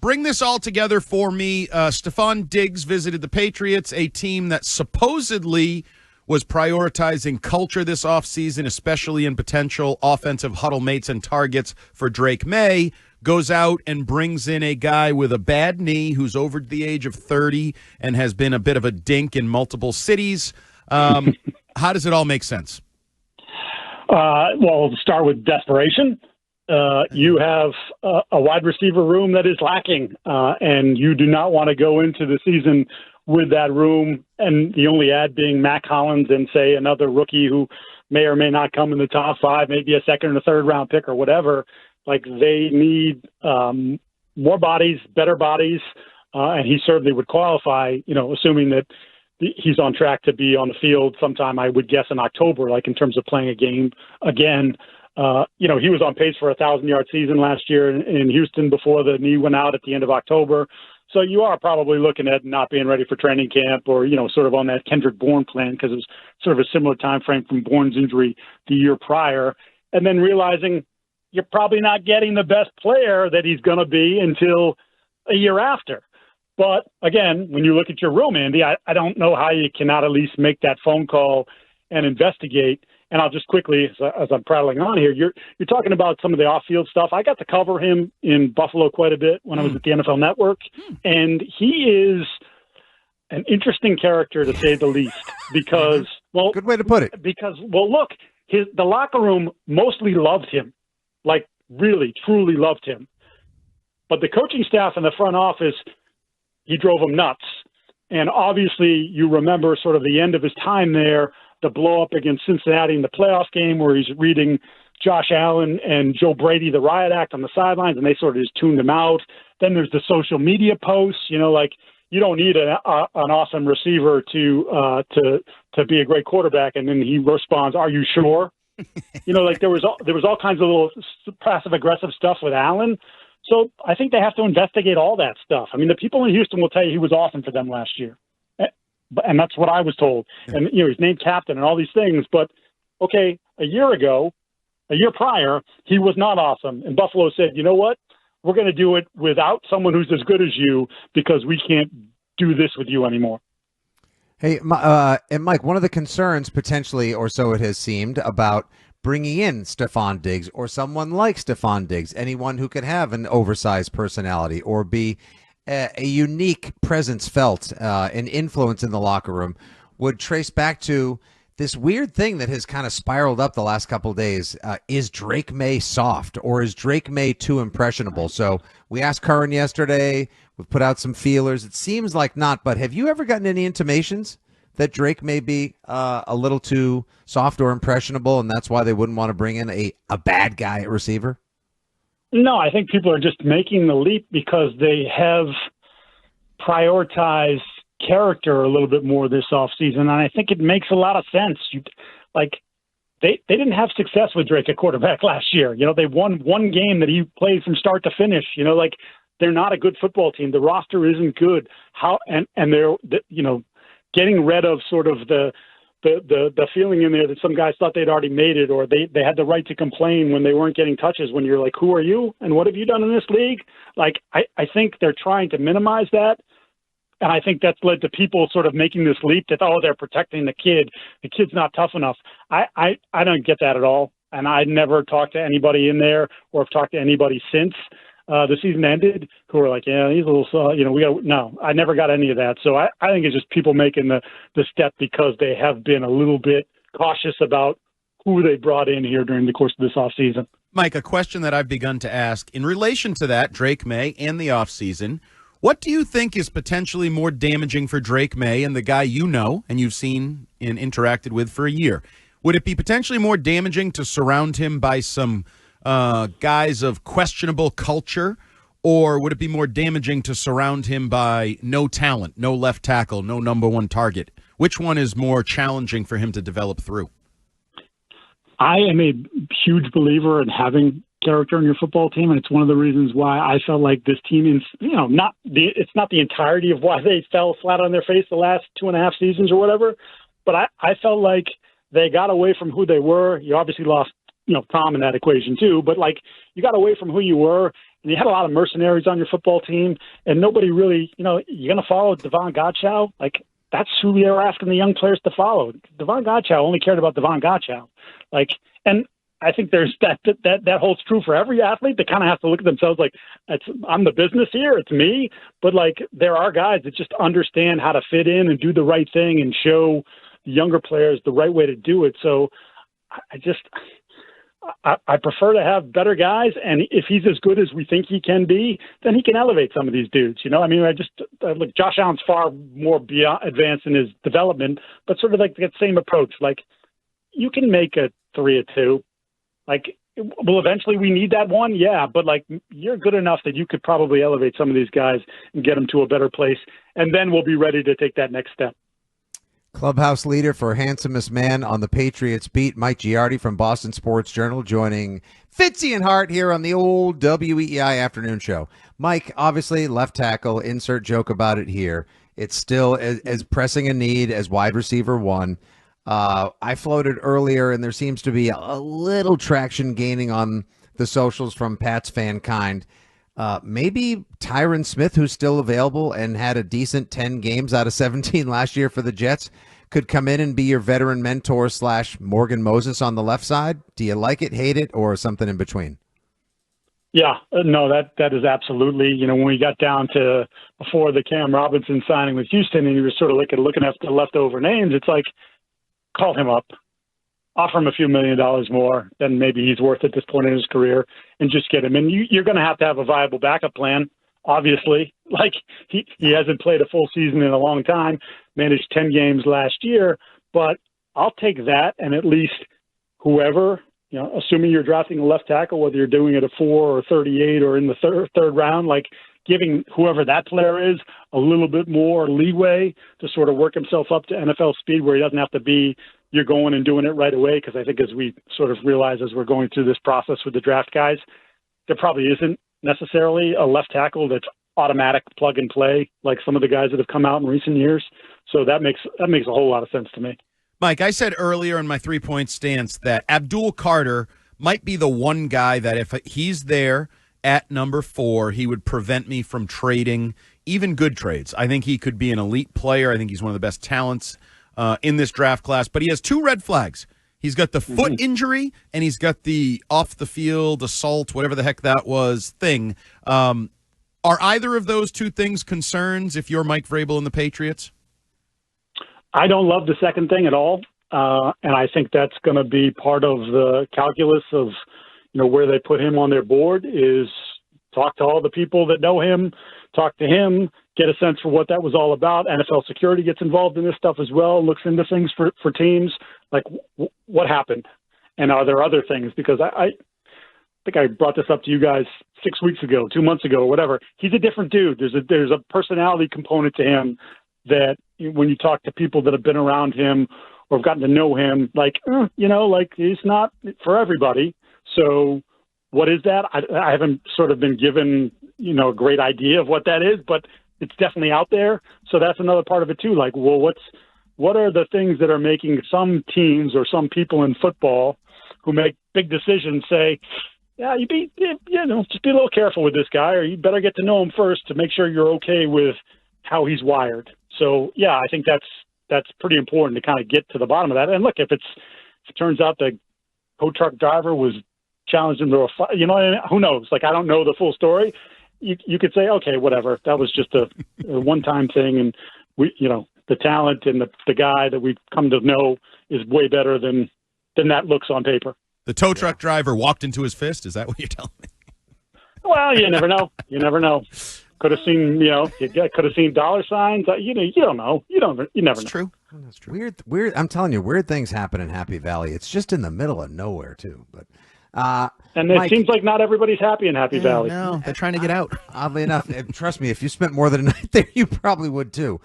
bring this all together for me. Stefon Diggs visited the Patriots, a team that supposedly was prioritizing culture this offseason, especially in potential offensive huddle mates and targets for Drake Maye. Goes out and brings in a guy with a bad knee who's over the age of 30 and has been a bit of a dink in multiple cities. How does it all make sense? Well, start with desperation. You have a wide receiver room that is lacking, and you do not want to go into the season with that room, and the only ad being Mac Hollins and, say, another rookie who may or may not come in the top five, maybe a second or third round pick or whatever. Like, they need more bodies, better bodies, and he certainly would qualify, assuming that he's on track to be on the field sometime, I would guess, in October, like in terms of playing a game again. He was on pace for a 1,000-yard season last year in Houston before the knee went out at the end of October. So you are probably looking at not being ready for training camp or, sort of on that Kendrick Bourne plan, because it was sort of a similar time frame from Bourne's injury the year prior. And then realizing you're probably not getting the best player that he's going to be until a year after. But again, when you look at your room, Andy, I don't know how you cannot at least make that phone call and investigate. And I'll just quickly, as I'm prattling on here, you're talking about some of the off-field stuff. I got to cover him in Buffalo quite a bit when I was at the NFL Network, and he is an interesting character, to say the least, because, well... Good way to put it. Because, well, look, the locker room mostly loved him, like really, truly loved him. But the coaching staff and the front office, he drove them nuts. And obviously, you remember sort of the end of his time there, the blow up against Cincinnati in the playoff game where he's reading Josh Allen and Joe Brady, the riot act on the sidelines, and they sort of just tuned him out. Then there's the social media posts, like you don't need an awesome receiver to be a great quarterback. And then he responds, "Are you sure?" Like there was all kinds of little passive aggressive stuff with Allen. So I think they have to investigate all that stuff. I mean, the people in Houston will tell you he was awesome for them last year. And that's what I was told. And, he's named captain and all these things. But, okay, a year prior, he was not awesome. And Buffalo said, you know what? We're going to do it without someone who's as good as you because we can't do this with you anymore. Hey, and Mike, one of the concerns potentially, or so it has seemed, about bringing in Stefon Diggs or someone like Stefon Diggs, anyone who could have an oversized personality or be a unique presence felt, an influence in the locker room, would trace back to this weird thing that has kind of spiraled up the last couple of days. Is Drake Maye soft, or is Drake Maye too impressionable? So we asked Curran yesterday. We've put out some feelers. It seems like not, but have you ever gotten any intimations that Drake may be a little too soft or impressionable, and that's why they wouldn't want to bring in a bad guy at receiver? No, I think people are just making the leap because they have prioritized character a little bit more this offseason, and I think it makes a lot of sense. They didn't have success with Drake at quarterback last year. They won one game that he played from start to finish. They're not a good football team. The roster isn't good. And they're getting rid of sort of the feeling in there that some guys thought they'd already made it, or they had the right to complain when they weren't getting touches, when you're like, who are you and what have you done in this league? I think they're trying to minimize that. And I think that's led to people sort of making this leap that, they're protecting the kid. The kid's not tough enough. I don't get that at all. And I never talked to anybody in there or have talked to anybody since the season ended who were like, yeah, he's a little, no, I never got any of that. So I think it's just people making the step because they have been a little bit cautious about who they brought in here during the course of this offseason. Mike, a question that I've begun to ask in relation to that, Drake Maye and the offseason, what do you think is potentially more damaging for Drake Maye and the guy and you've seen and interacted with for a year? Would it be potentially more damaging to surround him by some guys of questionable culture, or would it be more damaging to surround him by no talent, no left tackle, no number one target? Which one is more challenging for him to develop through? I am a huge believer in having character in your football team, and it's one of the reasons why I felt like this team is, it's not the entirety of why they fell flat on their face the last 2.5 seasons or whatever, but I felt like they got away from who they were. You obviously lost Tom in that equation too, but you got away from who you were, and you had a lot of mercenaries on your football team, and nobody really, you're going to follow Devon Godchow? Like, that's who they were asking the young players to follow. Devon Godchow only cared about Devon Godchow. Like, and I think there's that holds true for every athlete. They kind of have to look at themselves like, I'm the business here, it's me. But like, there are guys that just understand how to fit in and do the right thing and show the younger players the right way to do it. So I prefer to have better guys, and if he's as good as we think he can be, then he can elevate some of these dudes. I mean, look, Josh Allen's far more beyond advanced in his development, but sort of like that same approach. Like, you can make a 3-2. Like, well, eventually we need that one, yeah, but like, you're good enough that you could probably elevate some of these guys and get them to a better place, and then we'll be ready to take that next step. Clubhouse leader for handsomest man on the Patriots beat, Mike Giardi from Boston Sports Journal, joining Fitzy and Hart here on the old WEI afternoon show. Mike, obviously left tackle, insert joke about it here. It's still as pressing a need as wide receiver one. I floated earlier, and there seems to be a little traction gaining on the socials from Pat's fan kind. Maybe Tyron Smith, who's still available and had a decent 10 games out of 17 last year for the Jets, could come in and be your veteran mentor / Morgan Moses on the left side. Do you like it, hate it, or something in between? Yeah, no, that is absolutely, when we got down to before the Cam Robinson signing with Houston and you were sort of looking at the leftover names, it's like, call him up, offer him a few $1 million more than maybe he's worth at this point in his career, and just get him. And you're going to have a viable backup plan, obviously. Like, he hasn't played a full season in a long time, managed 10 games last year, but I'll take that, and at least whoever, assuming you're drafting a left tackle, whether you're doing it at 4 or 38 or in the third round, like, giving whoever that player is a little bit more leeway to sort of work himself up to NFL speed where he doesn't have to be, you're going and doing it right away. Because I think as we sort of realize as we're going through this process with the draft guys, there probably isn't necessarily a left tackle that's automatic plug and play like some of the guys that have come out in recent years. So that makes a whole lot of sense to me. Mike, I said earlier in my 3-point stance that Abdul Carter might be the one guy that if he's there at number 4, he would prevent me from trading even good trades. I think he could be an elite player. I think he's one of the best talents in this draft class. But he has 2 red flags. He's got the foot injury, and he's got the off-the-field assault, whatever the heck that was, thing. Are either of those 2 things concerns if you're Mike Vrabel and the Patriots? I don't love the second thing at all. And I think that's going to be part of the calculus of where they put him on their board is talk to all the people that know him, talk to him, get a sense for what that was all about. NFL security gets involved in this stuff as well, looks into things for teams. Like, what happened? And are there other things? Because I think I brought this up to you guys 6 weeks ago, 2 months ago, or whatever. He's a different dude. There's a personality component to him that when you talk to people that have been around him or have gotten to know him, like he's not for everybody. So what is that? I haven't sort of been given, a great idea of what that is, but it's definitely out there. So that's another part of it too. Like, well, what are the things that are making some teams or some people in football who make big decisions say, yeah, just be a little careful with this guy, or you better get to know him first to make sure you're okay with how he's wired. So yeah, I think that's pretty important to kind of get to the bottom of that. And look, if it turns out the tow truck driver was challenged him to a fight, who knows? Like, I don't know the full story. You could say, okay, whatever. That was just a one-time thing, and we, the talent and the guy that we've come to know is way better than that looks on paper. The tow truck driver walked into his fist. Is that what you're telling me? Well, you never know. You never know. Could have seen, you could have seen dollar signs. You don't know. You never know. True. That's true. Weird. I'm telling you, weird things happen in Happy Valley. It's just in the middle of nowhere too. But and it seems like not everybody's happy in Happy Valley. No, they're trying to get out. Oddly enough, trust me, if you spent more than a night there, you probably would too.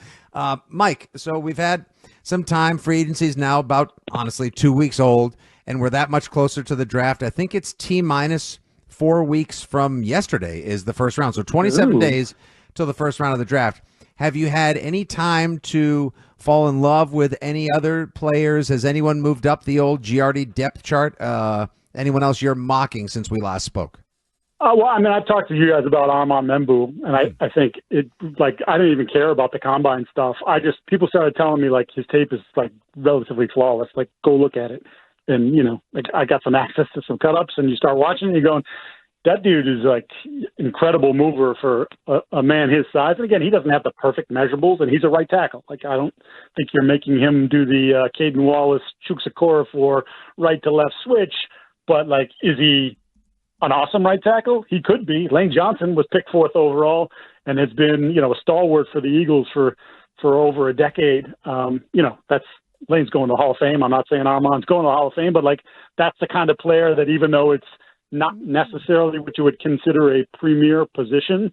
Mike, so we've had some time. Free agency's now about, honestly, 2 weeks old, and we're that much closer to the draft. I think it's T-minus 4 weeks from yesterday is the first round. So 27 days till the first round of the draft. Have you had any time to fall in love with any other players? Has anyone moved up the old Giardi depth chart? Anyone else you're mocking since we last spoke? Well, I mean, I've talked to you guys about Armand Membu, and I think I didn't even care about the combine stuff. People started telling me, like, his tape is, like, relatively flawless. Like, go look at it. And, like, I got some access to some cut-ups, and you start watching, and you're going, that dude is, like, incredible mover for a man his size. And, again, he doesn't have the perfect measurables, and he's a right tackle. Like, I don't think you're making him do the Caden Wallace, Chukwuekoror for right-to-left switch. But, like, is he an awesome right tackle? He could be. Lane Johnson was picked 4th overall and has been, a stalwart for the Eagles for over a decade. That's Lane's going to the Hall of Fame. I'm not saying Armand's going to the Hall of Fame, but, like, that's the kind of player that, even though it's not necessarily what you would consider a premier position,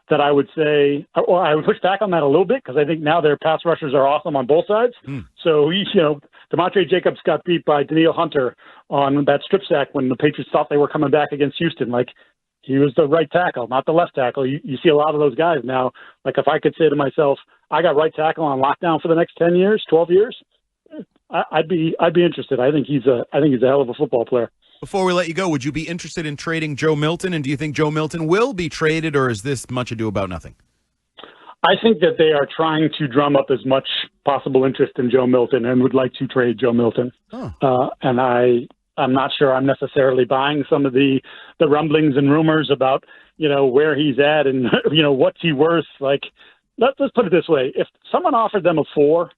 that I would say, or I would push back on that a little bit, because I think now their pass rushers are awesome on both sides. So Demontre Jacobs got beat by Danielle Hunter on that strip sack when the Patriots thought they were coming back against Houston. Like, he was the right tackle, not the left tackle. You see a lot of those guys now. Like, if I could say to myself, I got right tackle on lockdown for the next 10 years, 12 years, I'd be interested. I think he's a hell of a football player. Before we let you go, would you be interested in trading Joe Milton? And do you think Joe Milton will be traded, or is this much ado about nothing? I think that they are trying to drum up as much possible interest in Joe Milton and would like to trade Joe Milton. And I'm not sure I'm necessarily buying some of the rumblings and rumors about, where he's at and, what's he worth. Like, let's put it this way. If someone offered them a 4,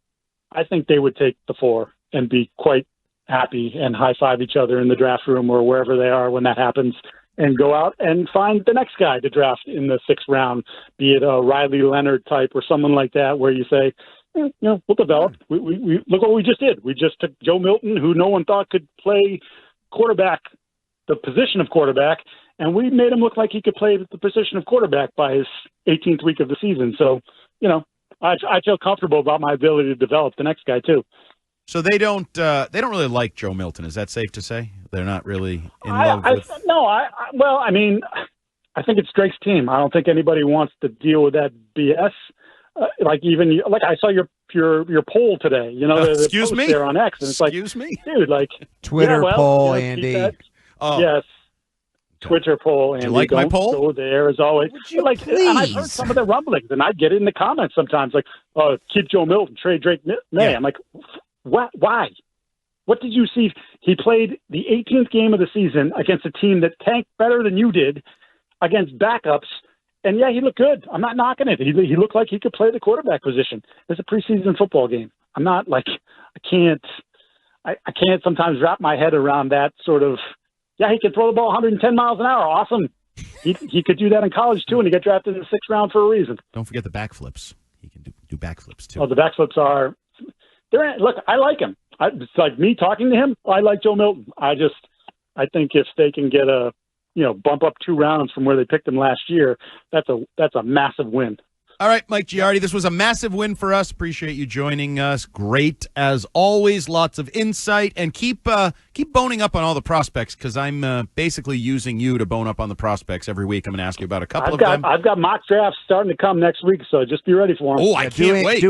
I think they would take the 4 and be quite happy and high-five each other in the draft room or wherever they are when that happens, and go out and find the next guy to draft in the 6th round, be it a Riley Leonard type or someone like that, where you say, we'll develop. We look what we just did. We just took Joe Milton, who no one thought could play quarterback, the position of quarterback, and we made him look like he could play the position of quarterback by his 18th week of the season. So, I feel comfortable about my ability to develop the next guy too. So they don't really like Joe Milton. Is that safe to say? They're not really in love with. No, I mean, I think it's Drake's team. I don't think anybody wants to deal with that BS. I saw your poll today. Excuse me. There on X, and it's excuse me, dude. Like Twitter poll, Andy. Yes. Twitter poll, and you like my poll? Go there as always. And I've heard some of the rumblings, and I get it in the comments sometimes, like, keep Joe Milton, trade Drake Maye. Yeah. I'm like, what? Why? What did you see? He played the 18th game of the season against a team that tanked better than you did against backups, and yeah, he looked good. I'm not knocking it. He looked like he could play the quarterback position. It's a preseason football game. I'm not like I can't sometimes wrap my head around that sort of. Yeah, he can throw the ball 110 miles an hour. Awesome. He could do that in college, too, and he got drafted in the 6th round for a reason. Don't forget the backflips. He can do backflips, too. Oh, the backflips are – look, I like him. It's like me talking to him, I like Joe Milton. I think if they can get bump up 2 rounds from where they picked him last year, that's a massive win. All right, Mike Giardi, this was a massive win for us. Appreciate you joining us. Great, as always, lots of insight. And keep boning up on all the prospects, because I'm basically using you to bone up on the prospects every week. I'm going to ask you about a couple of them. I've got mock drafts starting to come next week, so just be ready for them. Oh, I can't wait.